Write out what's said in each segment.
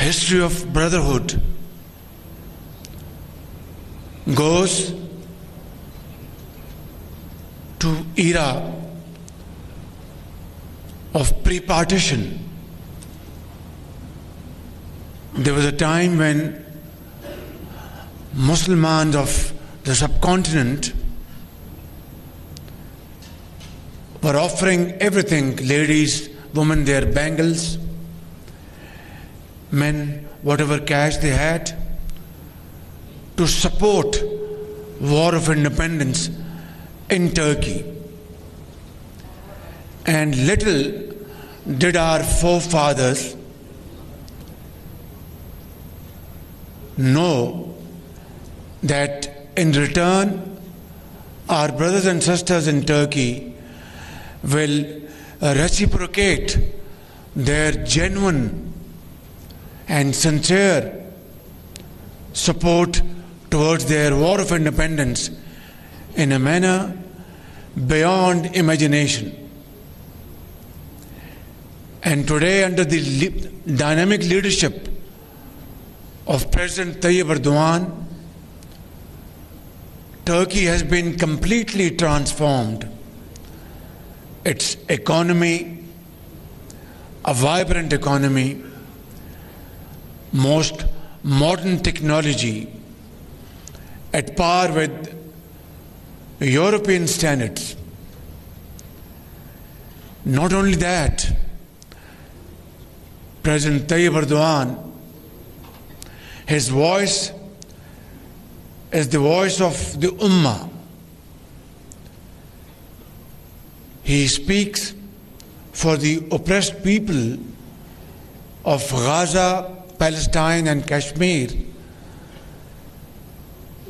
history of brotherhood goes to era of pre-partition. There was a time when Muslims of the subcontinent were offering everything, ladies, women, their bangles, men, whatever cash they had, to support war of independence in Turkey. And little did our forefathers know that in return our brothers and sisters in Turkey will reciprocate their genuine and sincere support towards their war of independence in a manner beyond imagination. And today, under the dynamic leadership of President Tayyip Erdogan, Turkey has been completely transformed. Its economy, a vibrant economy, most modern technology, at par with European standards. Not only that, President Tayyip Erdogan, his voice is the voice of the Ummah. He speaks for the oppressed people of Gaza, Palestine and Kashmir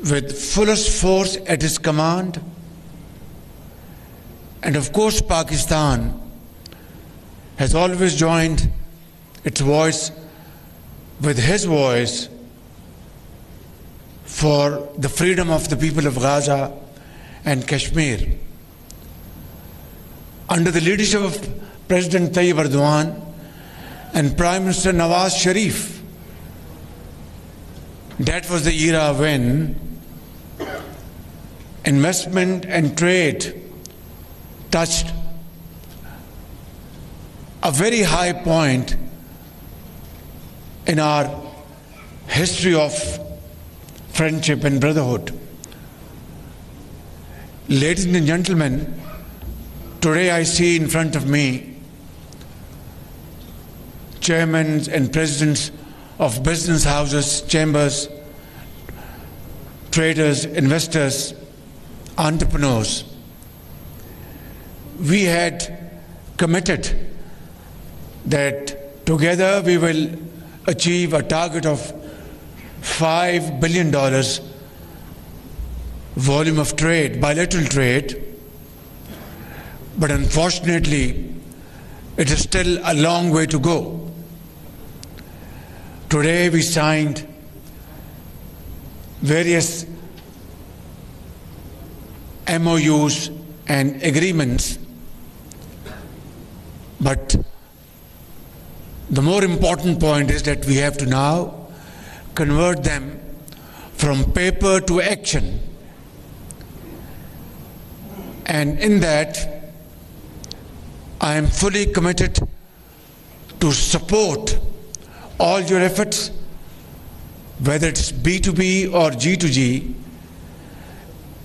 with fullest force at his command. And of course Pakistan has always joined its voice with his voice for the freedom of the people of Gaza and Kashmir. Under the leadership of President Tayyip Erdogan and Prime Minister Shehbaz Sharif, that was the era when investment and trade touched a very high point in our history of friendship and brotherhood. Ladies and gentlemen, today I see in front of me chairmen and presidents of business houses, chambers, traders, investors, entrepreneurs. We had committed that together we will achieve a target of $5 billion volume of trade, bilateral trade, but unfortunately it is still a long way to go. Today we signed various MOUs and agreements, but the more important point is that we have to now convert them from paper to action. And in that, I am fully committed to support all your efforts, whether it's B2B or G2G.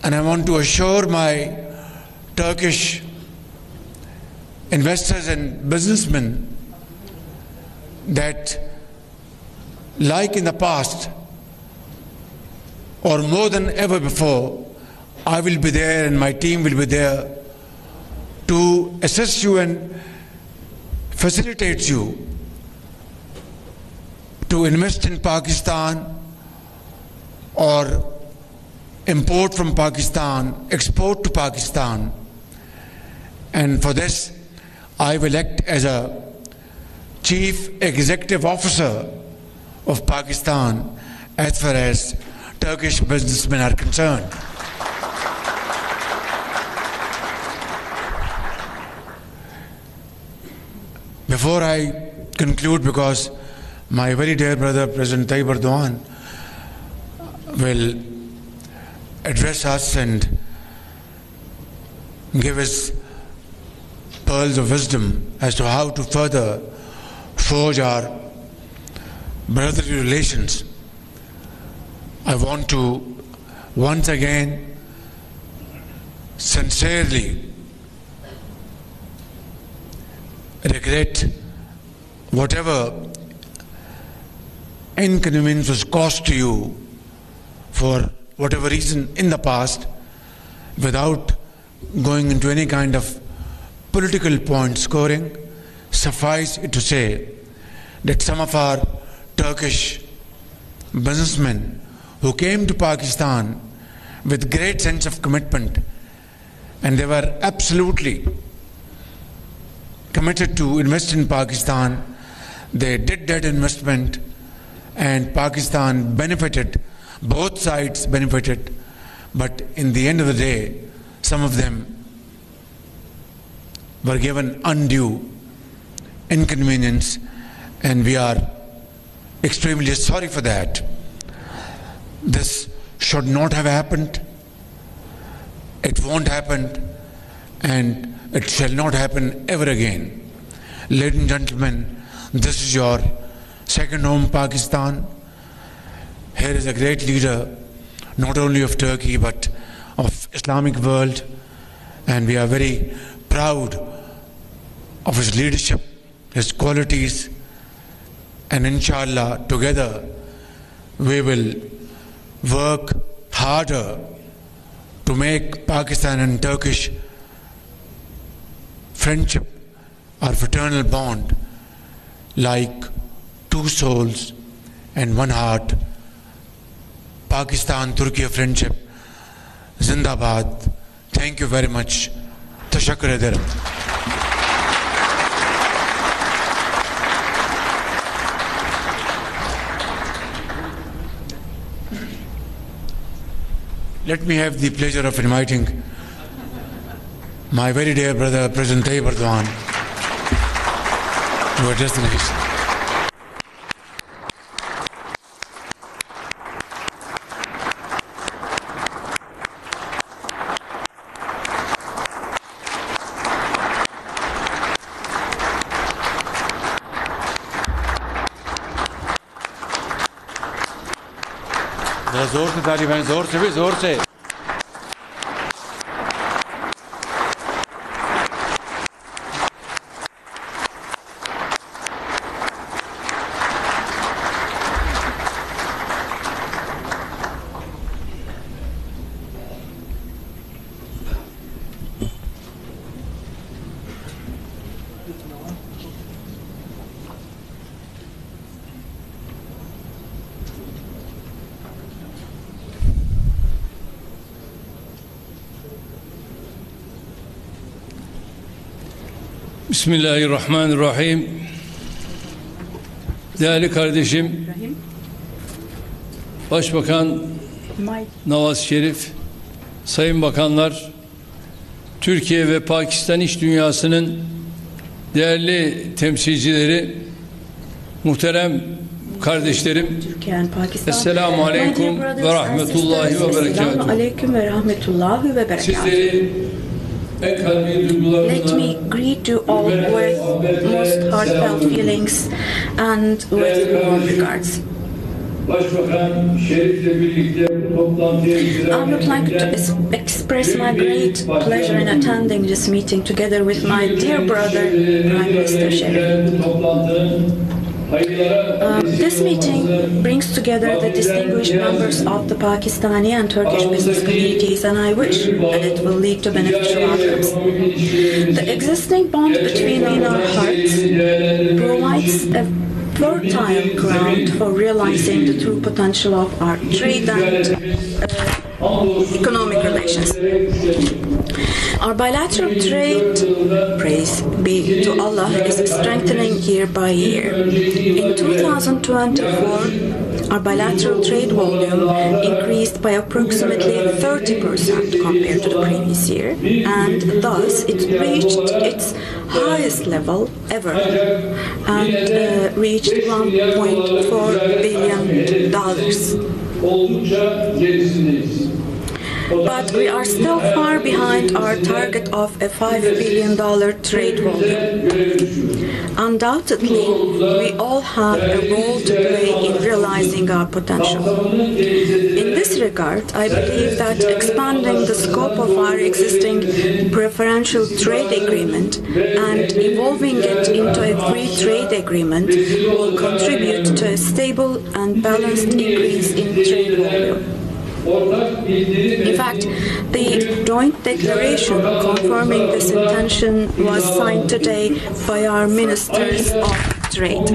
And I want to assure my Turkish investors and businessmen that, like in the past, or more than ever before, I will be there and my team will be there to assist you and facilitate you to invest in Pakistan or import from Pakistan, export to Pakistan. And for this, I will act as a Chief Executive Officer of Pakistan as far as Turkish businessmen are concerned. Before I conclude, because my very dear brother President Tayyip Erdogan will address us and give us pearls of wisdom as to how to further forge our brotherly relations. I want to once again sincerely regret whatever inconvenience was caused to you for whatever reason in the past, without going into any kind of political point scoring. Suffice it to say that some of our Turkish businessmen who came to Pakistan with great sense of commitment, and they were absolutely committed to invest in Pakistan, they did that investment and Pakistan benefited, both sides benefited, but in the end of the day, some of them were given undue inconvenience, and we are extremely sorry for that. This should not have happened. It won't happen, and it shall not happen ever again. Ladies and gentlemen, this is your second home, Pakistan. Here is a great leader, not only of Turkey but of Islamic world, and we are very proud of his leadership, his qualities, and inshallah together we will work harder to make Pakistan and Turkish friendship or fraternal bond like two souls and one heart. Pakistan-Turkey friendship, Zindabad. Thank you very much. Tashakkur ederim. Let me have the pleasure of inviting my very dear brother, President Tayyip Erdogan, to address the nation. जोर से ताली बजाएं, जोर से भी जोर से। Bismillahirrahmanirrahim. Değerli kardeşim, Başbakan Nawaz Şerif, Sayın Bakanlar, Türkiye ve Pakistan iş dünyasının değerli temsilcileri, muhterem kardeşlerim, Esselamu Aleyküm ve Rahmetullahi ve Berekatuhu. Sizleri Let me greet you all with most heartfelt feelings and with warm regards. I would like to express my great pleasure in attending this meeting together with my dear brother, Prime Minister Sharif. This meeting brings together the distinguished members of the Pakistani and Turkish business communities, and I wish that it will lead to beneficial outcomes. The existing bond between our hearts provides a fertile ground for realizing the true potential of our trade and economic relations. Our bilateral trade, praise be to Allah, is strengthening year by year. In 2024, our bilateral trade volume increased by approximately 30% compared to the previous year, and thus it reached its highest level ever and reached $1.4 billion. But we are still far behind our target of a $5 billion trade volume. Undoubtedly, we all have a role to play in realizing our potential. In this regard, I believe that expanding the scope of our existing preferential trade agreement and evolving it into a free trade agreement will contribute to a stable and balanced increase in trade volume. In fact, the joint declaration confirming this intention was signed today by our ministers of trade.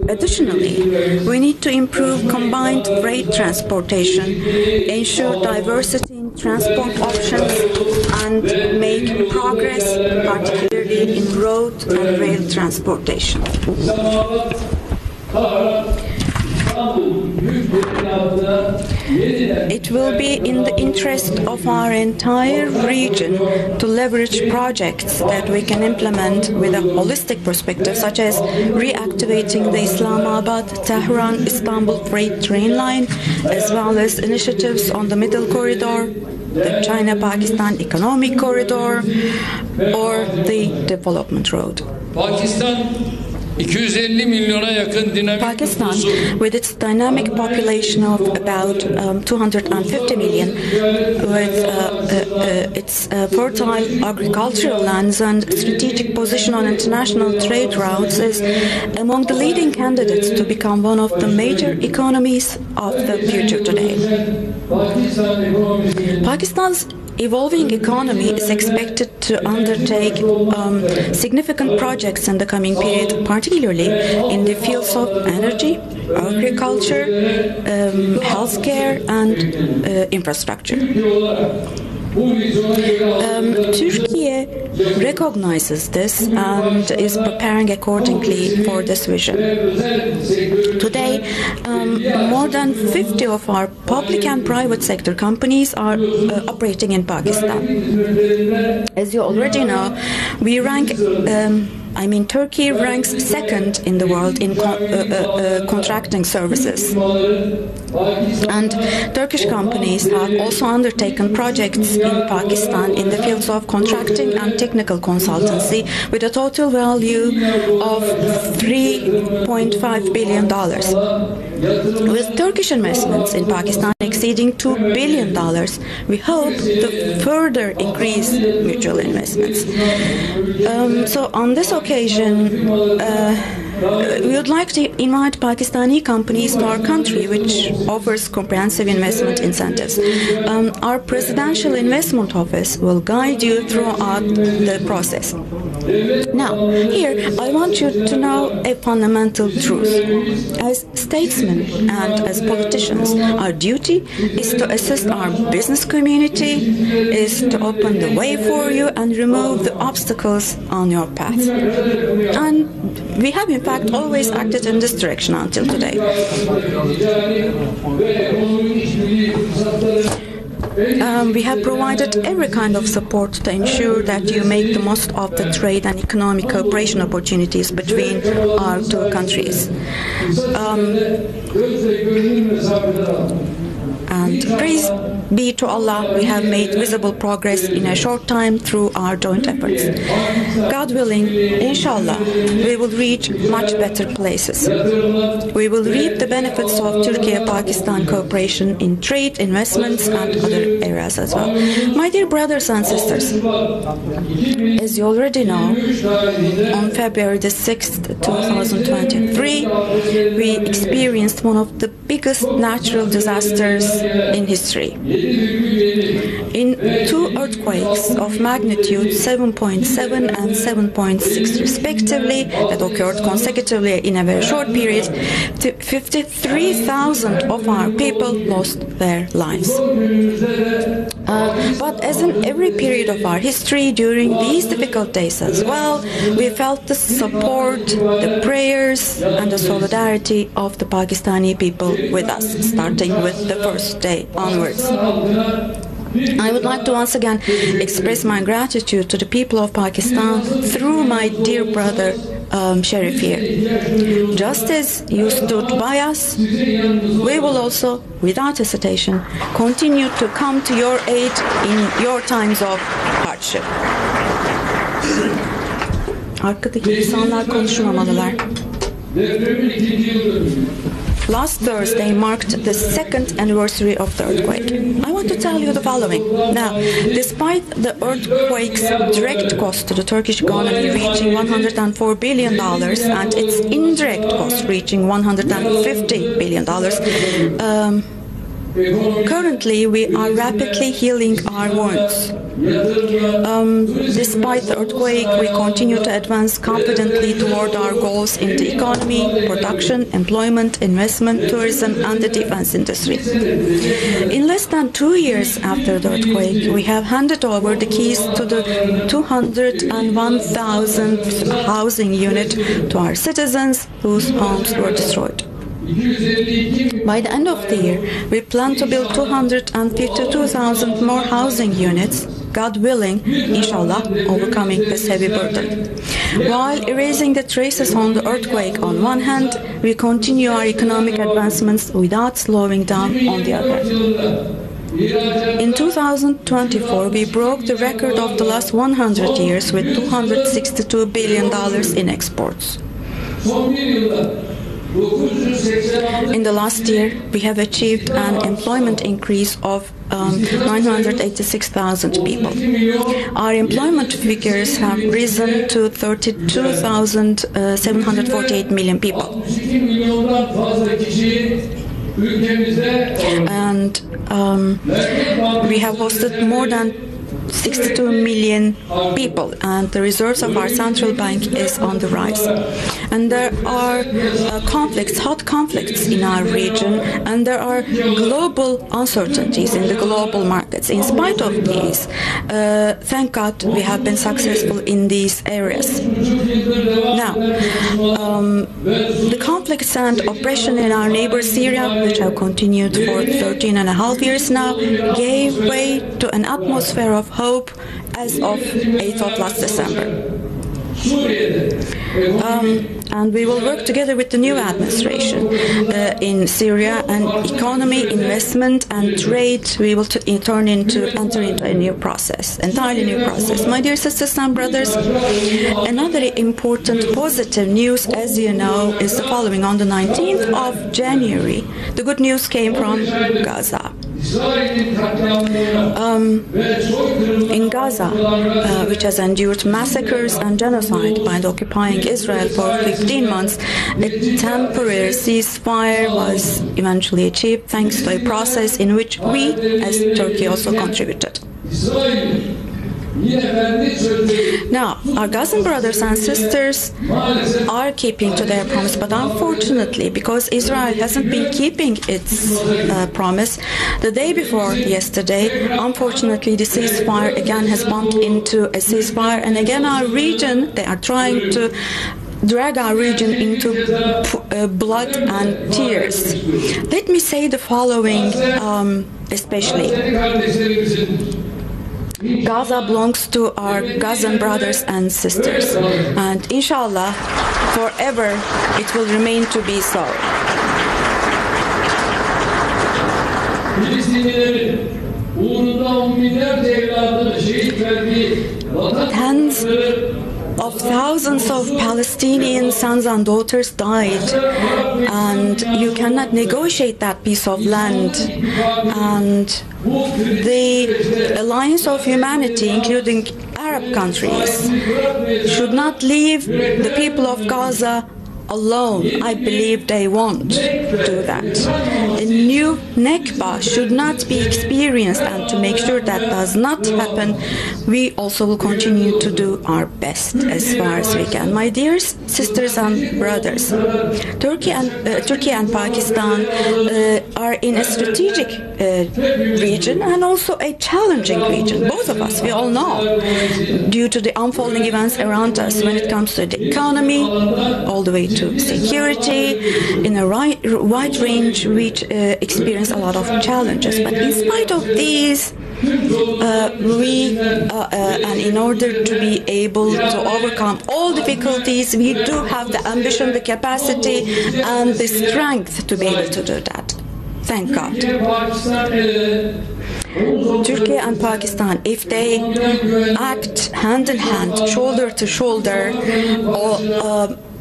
Additionally, we need to improve combined freight transportation, ensure diversity in transport options, and make progress, particularly in road and rail transportation. It will be in the interest of our entire region to leverage projects that we can implement with a holistic perspective, such as reactivating the Islamabad-Tehran-Istanbul freight train line, as well as initiatives on the Middle Corridor, the China-Pakistan Economic Corridor, or the Development Road. Pakistan, with its dynamic population of about 250 million, with its fertile agricultural lands and strategic position on international trade routes, is among the leading candidates to become one of the major economies of the future today. Pakistan's evolving economy is expected to undertake significant projects in the coming period, particularly in the fields of energy, agriculture, healthcare, and infrastructure. Turkey recognizes this and is preparing accordingly for this vision. Today, more than 50 of our public and private sector companies are operating in Pakistan. As you already know, we rank Turkey ranks second in the world in contracting services. And Turkish companies have also undertaken projects in Pakistan in the fields of contracting and technical consultancy with a total value of $3.5 billion. With Turkish investments in Pakistan exceeding $2 billion, we hope to further increase mutual investments. So on this occasion, we would like to invite Pakistani companies to our country, which offers comprehensive investment incentives. Our Presidential Investment Office will guide you throughout the process. Now, here, I want you to know a fundamental truth. As statesmen and as politicians, our duty is to assist our business community, is to open the way for you and remove the obstacles on your path. And we have, in fact, always acted in this direction until today. We have provided every kind of support to ensure that you make the most of the trade and economic cooperation opportunities between our two countries. And praise be to Allah, we have made visible progress in a short time through our joint efforts. God willing, inshallah, we will reach much better places. We will reap the benefits of Turkey-Pakistan cooperation in trade, investments, and other areas as well. My dear brothers and sisters, as you already know, on February the 6th, 2023, we experienced one of the biggest natural disasters in history. In two earthquakes of magnitude 7.7 and 7.6 respectively that occurred consecutively in a very short period, 53,000 of our people lost their lives. But as in every period of our history, during these difficult days as well, we felt the support, the prayers, and the solidarity of the Pakistani people with us, starting with the first day onwards. I would like to once again express my gratitude to the people of Pakistan through my dear brother Sharif here. Just as you stood by us, we will also, without hesitation, continue to come to your aid in your times of hardship. Arkadaki insanlar konuşmamalılar. Last Thursday marked the second anniversary of the earthquake. I want to tell you the following. Now, despite the earthquake's direct cost to the Turkish economy reaching $104 billion and its indirect cost reaching $150 billion, currently we are rapidly healing our wounds. Despite the earthquake, we continue to advance confidently toward our goals in the economy, production, employment, investment, tourism, and the defense industry. In less than 2 years after the earthquake, we have handed over the keys to the 201,000th housing unit to our citizens whose homes were destroyed. By the end of the year, we plan to build 252,000 more housing units, God willing, inshallah, overcoming this heavy burden. While erasing the traces on the earthquake on one hand, we continue our economic advancements without slowing down on the other. In 2024, we broke the record of the last 100 years with $262 billion in exports. In the last year, we have achieved an employment increase of 986,000 people. Our employment figures have risen to 32,748 million people. And we have hosted more than 62 million people, and the reserves of our central bank is on the rise. And there are hot conflicts in our region, and there are global uncertainties in the global markets. In spite of these, thank God we have been successful in these areas. Now, the conflicts and oppression in our neighbor Syria, which have continued for 13 and a half years now, gave way to an atmosphere of hope as of 8th of last December. And we will work together with the new administration in Syria, and economy, investment, and trade. We will enter into a new process, entirely new process. My dear sisters and brothers, another important positive news, as you know, is the following. On the 19th of January, the good news came from Gaza. In Gaza, which has endured massacres and genocide by the occupying Israel for 15 months, a temporary ceasefire was eventually achieved thanks to a process in which we, as Turkey, also contributed. Now, our Gazan brothers and sisters are keeping to their promise, but unfortunately, because Israel hasn't been keeping its promise, the day before yesterday, unfortunately, the ceasefire again has bumped into a ceasefire, and again our region, they are trying to drag our region into blood and tears. Let me say the following, especially. Gaza belongs to our Gazan brothers and sisters, and inshallah, forever it will remain to be so. Tens of thousands of Palestinian sons and daughters died, and you cannot negotiate that piece of land. And the Alliance of Humanity, including Arab countries, should not leave the people of Gaza alone, I believe they won't do that. A new Nakba should not be experienced, and to make sure that does not happen, we also will continue to do our best as far as we can. My dear sisters and brothers, Turkey and Pakistan are in a strategic region and also a challenging region. Both of us, we all know, due to the unfolding events around us when it comes to the economy, all the way to security, in a wide range, we experience a lot of challenges. But in spite of these, and in order to be able to overcome all difficulties, we do have the ambition, the capacity, and the strength to be able to do that. Thank God. Turkey and Pakistan, if they act hand in hand, shoulder to shoulder,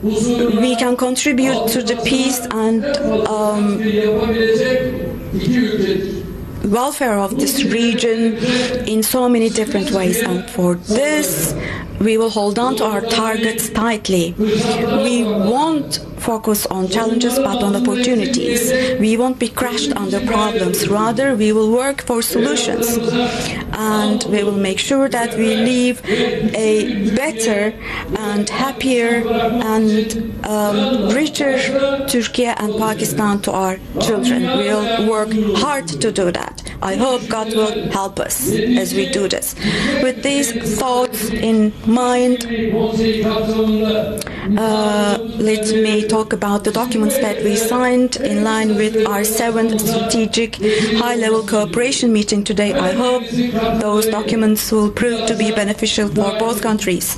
we can contribute to the peace and welfare of this region in so many different ways. And for this, we will hold on to our targets tightly. We won't focus on challenges but on opportunities. We won't be crushed under problems. Rather, we will work for solutions. And we will make sure that we leave a better and happier and richer Turkey and Pakistan to our children. We'll work hard to do that. I hope God will help us as we do this. With these thoughts in mind, let me talk about the documents that we signed in line with our 7th strategic high-level cooperation meeting today. I hope those documents will prove to be beneficial for both countries.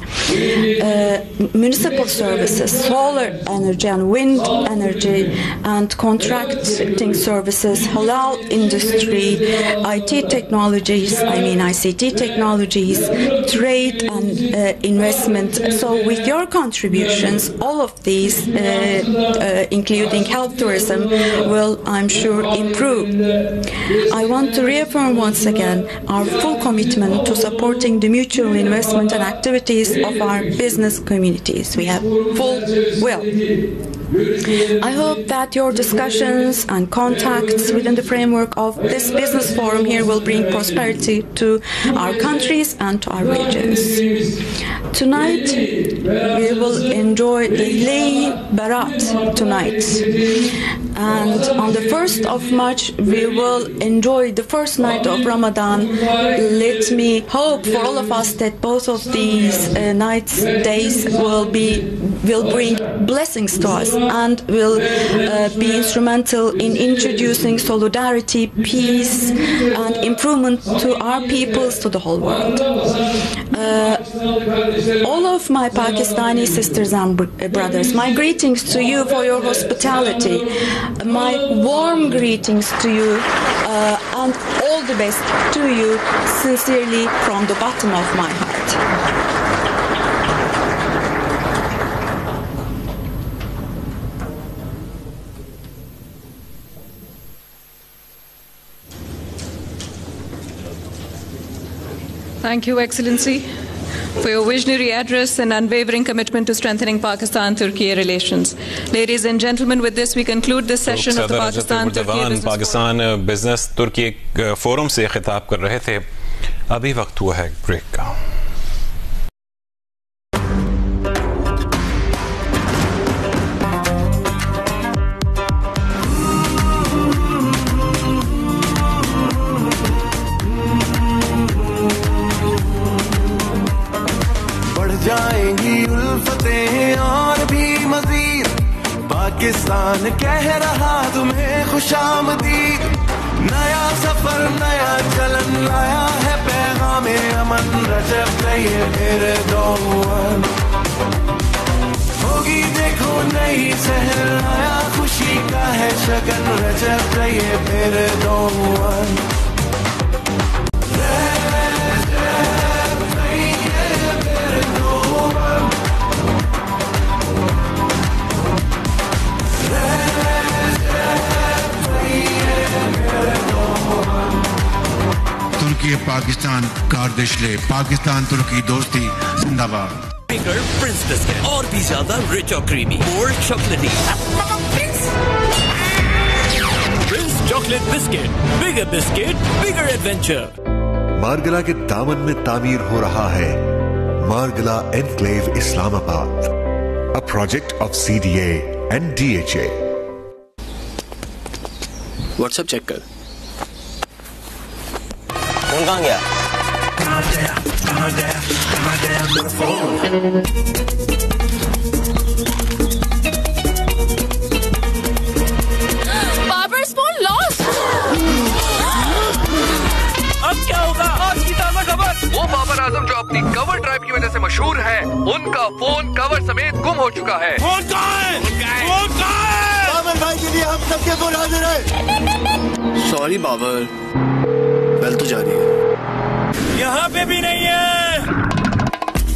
Municipal services, solar energy and wind energy, and contracting services, halal industry, ICT technologies, trade and investment. So with your contributions, all of these, including health tourism, will, I'm sure, improve. I want to reaffirm once again our full commitment to supporting the mutual investment and activities of our business communities. We have full will. I hope that your discussions and contacts within the framework of this business forum here will bring prosperity to our countries and to our regions. Tonight, we will enjoy the Lay Barat tonight. And on the 1st of March, we will enjoy the first night of Ramadan. Let me hope for all of us that both of these days will bring blessings to us and will be instrumental in introducing solidarity, peace, and improvement to our peoples, to the whole world. All of my Pakistani sisters and brothers, my greetings to you for your hospitality, my warm greetings to you, and all the best to you, sincerely from the bottom of my heart. Thank you, Excellency, for your visionary address and unwavering commitment to strengthening Pakistan-Turkey relations. Ladies and gentlemen, with this we conclude this session of the Pakistan Business Turkey Forum से खिताब कर रहे थे. अभी वक्त हुआ है break का. पाकिस्तान कह रहा तुम्हें खुशामदीद. नया सफर नया चलन लाया है पैगामे अमन. रजब ये मेरे दौर होगी देखो नई सहर. नया खुशी का है शगन. रजब ये मेरे दौर. Turkey Pakistan kardeşliği, Pakistan Turkey dosti zindabad. Bigger Prince biscuit, और भी ज्यादा रिच और creamy, more chocolatey. Prince chocolate biscuit, bigger adventure. Margalla के दामन में तामीर हो रहा है Margalla enclave Islamabad, a project of CDA and DHA. WhatsApp check कर। फोन कहाँ गया? Babar's phone lost. अब क्या होगा? आज की ताज़ा खबर, वो बाबर आजम जो अपनी कवर ड्राइव की वजह से मशहूर है, उनका फोन कवर समेत गुम हो चुका है। फोन कहाँ है? बाबर भाई के लिए हम सबके फोन हाजिर है। सॉरी बाबर, बेल तो जा रही है। यहाँ पे भी नहीं है।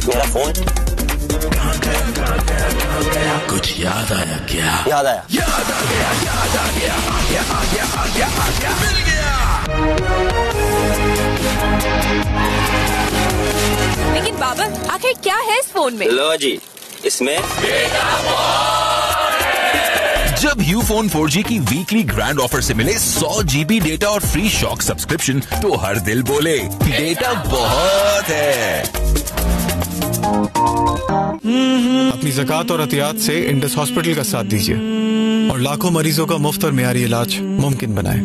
मेरा फोन कुछ याद आया क्या? याद आया। मिल गया। लेकिन बाबर, आखिर क्या है इस फोन में? लो जी, इसमें जब यूफोन 4G की वीकली ग्रैंड ऑफर से मिले 100 GB डेटा और फ्री शॉक सब्सक्रिप्शन, तो हर दिल बोले डेटा बहुत है। अपनी ज़कात और अतियात से इंडस हॉस्पिटल का साथ दीजिए और लाखों मरीजों का मुफ्त और मियारी इलाज मुमकिन बनाएं।